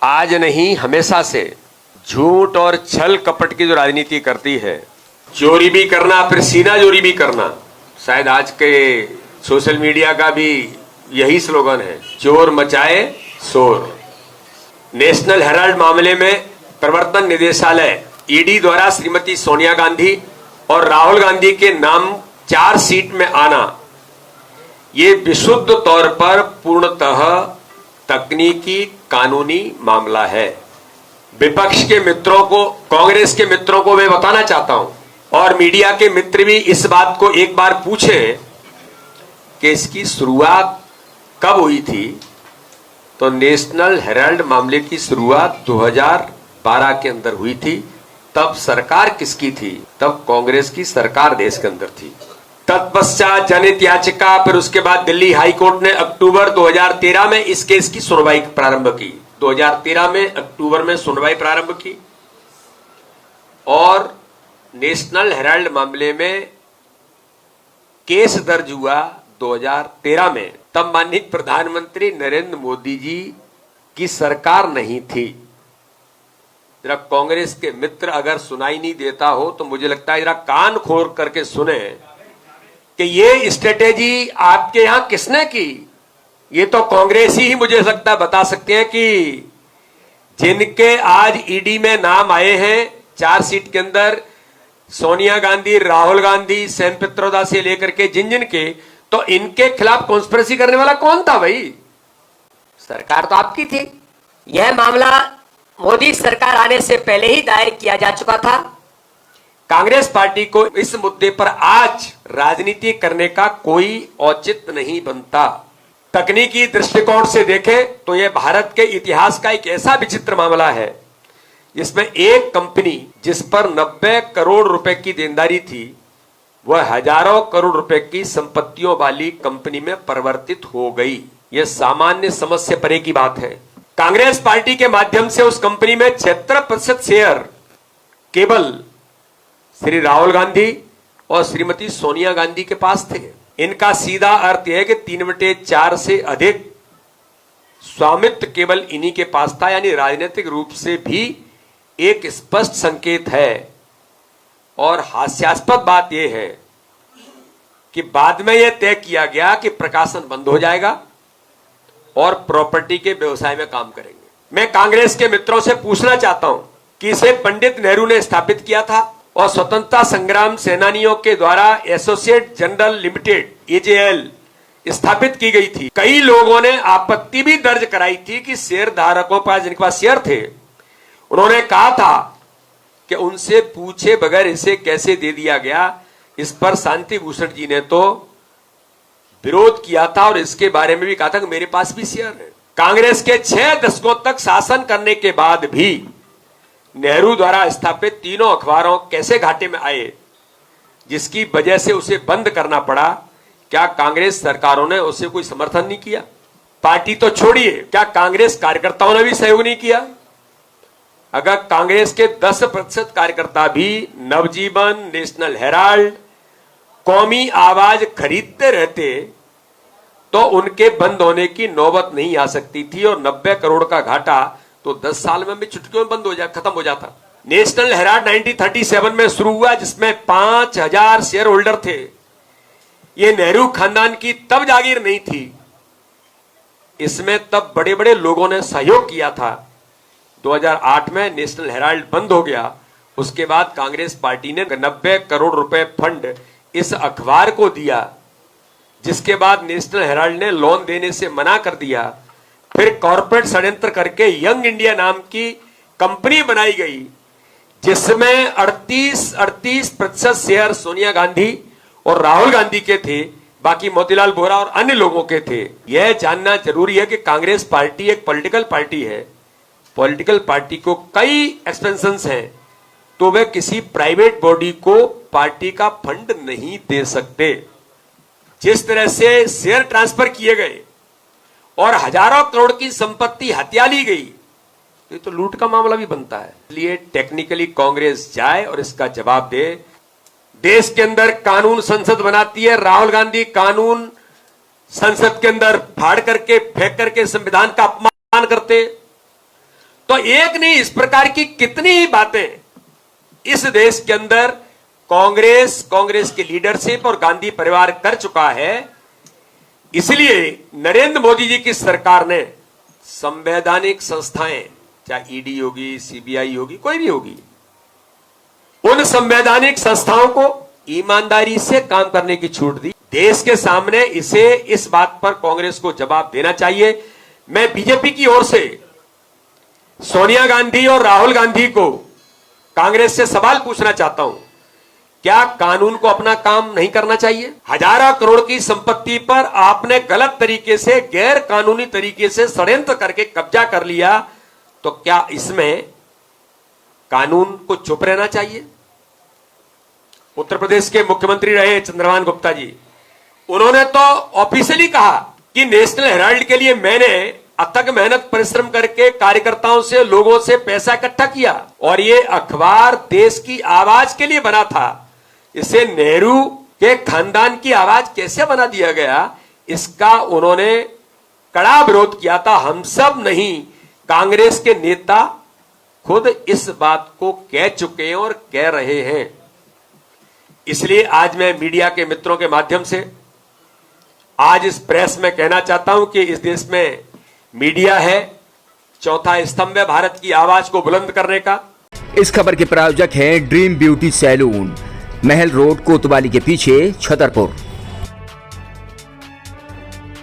आज नहीं हमेशा से झूठ और छल कपट की जो राजनीति करती है, चोरी भी करना फिर सीना चोरी भी करना, शायद आज के सोशल मीडिया का भी यही स्लोगन है, चोर मचाए शोर। नेशनल हेराल्ड मामले में प्रवर्तन निदेशालय ईडी द्वारा श्रीमती सोनिया गांधी और राहुल गांधी के नाम चार्जशीट में आना, ये विशुद्ध तौर पर पूर्णतः तकनीकी कानूनी मामला है। विपक्ष के मित्रों को, कांग्रेस के मित्रों को मैं बताना चाहता हूं, और मीडिया के मित्र भी इस बात को एक बार पूछें कि इसकी शुरुआत कब हुई थी। तो नेशनल हेराल्ड मामले की शुरुआत 2012 के अंदर हुई थी। तब सरकार किसकी थी? तब कांग्रेस की सरकार देश के अंदर थी। तत्पश्चात जनहित याचिका, फिर उसके बाद दिल्ली हाई कोर्ट ने अक्टूबर 2013 में इस केस की सुनवाई प्रारंभ की। 2013 में अक्टूबर में सुनवाई प्रारंभ की और नेशनल हेराल्ड मामले में केस दर्ज हुआ 2013 में। तब माननीय प्रधानमंत्री नरेंद्र मोदी जी की सरकार नहीं थी। जरा कांग्रेस के मित्र अगर सुनाई नहीं देता हो तो मुझे लगता है जरा कान खोल करके सुने कि ये स्ट्रेटेजी आपके यहां किसने की। ये तो कांग्रेस ही मुझे लगता बता सकते हैं कि जिनके आज ईडी में नाम आए हैं चार्जशीट के अंदर, सोनिया गांधी, राहुल गांधी, सेन पित्रोदा से लेकर के जिन के, तो इनके खिलाफ कॉन्स्पिरेसी करने वाला कौन था भाई? सरकार तो आपकी थी। यह मामला मोदी सरकार आने से पहले ही दायर किया जा चुका था। कांग्रेस पार्टी को इस मुद्दे पर आज राजनीति करने का कोई औचित्य नहीं बनता। तकनीकी दृष्टिकोण से देखें तो यह भारत के इतिहास का एक ऐसा विचित्र मामला है जिसमें एक कंपनी जिस पर 90 करोड़ रुपए की देनदारी थी, वह हजारों करोड़ रुपए की संपत्तियों वाली कंपनी में परिवर्तित हो गई। यह सामान्य समझ से परे की बात है। कांग्रेस पार्टी के माध्यम से उस कंपनी में 76% शेयर केवल श्री राहुल गांधी और श्रीमती सोनिया गांधी के पास थे। इनका सीधा अर्थ यह है कि 3/4 से अधिक स्वामित्व केवल इन्हीं के पास था। यानी राजनीतिक रूप से भी एक स्पष्ट संकेत है। और हास्यास्पद बात यह है कि बाद में यह तय किया गया कि प्रकाशन बंद हो जाएगा और प्रॉपर्टी के व्यवसाय में काम करेंगे। मैं कांग्रेस के मित्रों से पूछना चाहता हूं कि इसे पंडित नेहरू ने स्थापित किया था और स्वतंत्रता संग्राम सेनानियों के द्वारा एसोसिएट जनरल लिमिटेड एजेएल स्थापित की गई थी। कई लोगों ने आपत्ति भी दर्ज कराई थी कि शेयर धारकों पर, जिनके पास शेयर थे, उन्होंने कहा था कि उनसे पूछे बगैर इसे कैसे दे दिया गया। इस पर शांति भूषण जी ने तो विरोध किया था और इसके बारे में भी कहा था कि मेरे पास भी शेयर है। कांग्रेस के 6 दशकों तक शासन करने के बाद भी नेहरू द्वारा स्थापित तीनों अखबारों कैसे घाटे में आए, जिसकी वजह से उसे बंद करना पड़ा। क्या कांग्रेस सरकारों ने उसे कोई समर्थन नहीं किया? पार्टी तो छोड़िए, क्या कांग्रेस कार्यकर्ताओं ने भी सहयोग नहीं किया? अगर कांग्रेस के 10% कार्यकर्ता भी नवजीवन, नेशनल हेराल्ड, कौमी आवाज खरीदते रहते तो उनके बंद होने की नौबत नहीं आ सकती थी और 90 करोड़ का घाटा तो 10 साल में भी चुटकियों में बंद हो खत्म हो जाता। नेशनल हेराल्ड 1937 में शुरू हुआ, जिसमें 5000 शेयर होल्डर थे। ये नेहरू खानदान की तब जागीर नहीं थी। इसमें तब बड़े बड़े लोगों ने सहयोग किया था। 2008 में नेशनल हेराल्ड बंद हो गया। उसके बाद कांग्रेस पार्टी ने 90 करोड़ रुपए फंड इस अखबार को दिया, जिसके बाद नेशनल हेराल्ड ने लोन देने से मना कर दिया। फिर कॉर्पोरेट षड्यंत्र करके यंग इंडिया नाम की कंपनी बनाई गई, जिसमें 38% शेयर सोनिया गांधी और राहुल गांधी के थे, बाकी मोतीलाल वोरा और अन्य लोगों के थे। यह जानना जरूरी है कि कांग्रेस पार्टी एक पॉलिटिकल पार्टी है। पॉलिटिकल पार्टी को कई एक्सपेंशंस हैं, तो वे किसी प्राइवेट बॉडी को पार्टी का फंड नहीं दे सकते। जिस तरह से शेयर ट्रांसफर किए गए और हजारों करोड़ की संपत्ति हत्या ली गई, ये तो लूट का मामला भी बनता है। इसलिए टेक्निकली कांग्रेस जाए और इसका जवाब दे। देश के अंदर कानून संसद बनाती है, राहुल गांधी कानून संसद के अंदर फाड़ करके फेंक करके संविधान का अपमान करते। तो एक नहीं, इस प्रकार की कितनी ही बातें इस देश के अंदर कांग्रेस की लीडरशिप और गांधी परिवार कर चुका है। इसलिए नरेंद्र मोदी जी की सरकार ने संवैधानिक संस्थाएं, चाहे ईडी होगी, सीबीआई होगी, कोई भी होगी, उन संवैधानिक संस्थाओं को ईमानदारी से काम करने की छूट दी। देश के सामने इस बात पर कांग्रेस को जवाब देना चाहिए। मैं बीजेपी की ओर से सोनिया गांधी और राहुल गांधी को कांग्रेस से सवाल पूछना चाहता हूं, क्या कानून को अपना काम नहीं करना चाहिए? हजारों करोड़ की संपत्ति पर आपने गलत तरीके से, गैर कानूनी तरीके से षड्यंत्र करके कब्जा कर लिया, तो क्या इसमें कानून को चुप रहना चाहिए? उत्तर प्रदेश के मुख्यमंत्री रहे चंद्रभान गुप्ता जी, उन्होंने तो ऑफिशियली कहा कि नेशनल हेराल्ड के लिए मैंने अथक मेहनत परिश्रम करके कार्यकर्ताओं से, लोगों से पैसा इकट्ठा किया और ये अखबार देश की आवाज के लिए बना था। इसे नेहरू के खानदान की आवाज कैसे बना दिया गया, इसका उन्होंने कड़ा विरोध किया था। हम सब नहीं, कांग्रेस के नेता खुद इस बात को कह चुके हैं और कह रहे हैं। इसलिए आज मैं मीडिया के मित्रों के माध्यम से आज इस प्रेस में कहना चाहता हूं कि इस देश में मीडिया है, चौथा स्तंभ है भारत की आवाज को बुलंद करने का। इस खबर के प्रायोजक हैं ड्रीम ब्यूटी सैलून, महल रोड, कोतवाली के पीछे, छतरपुर।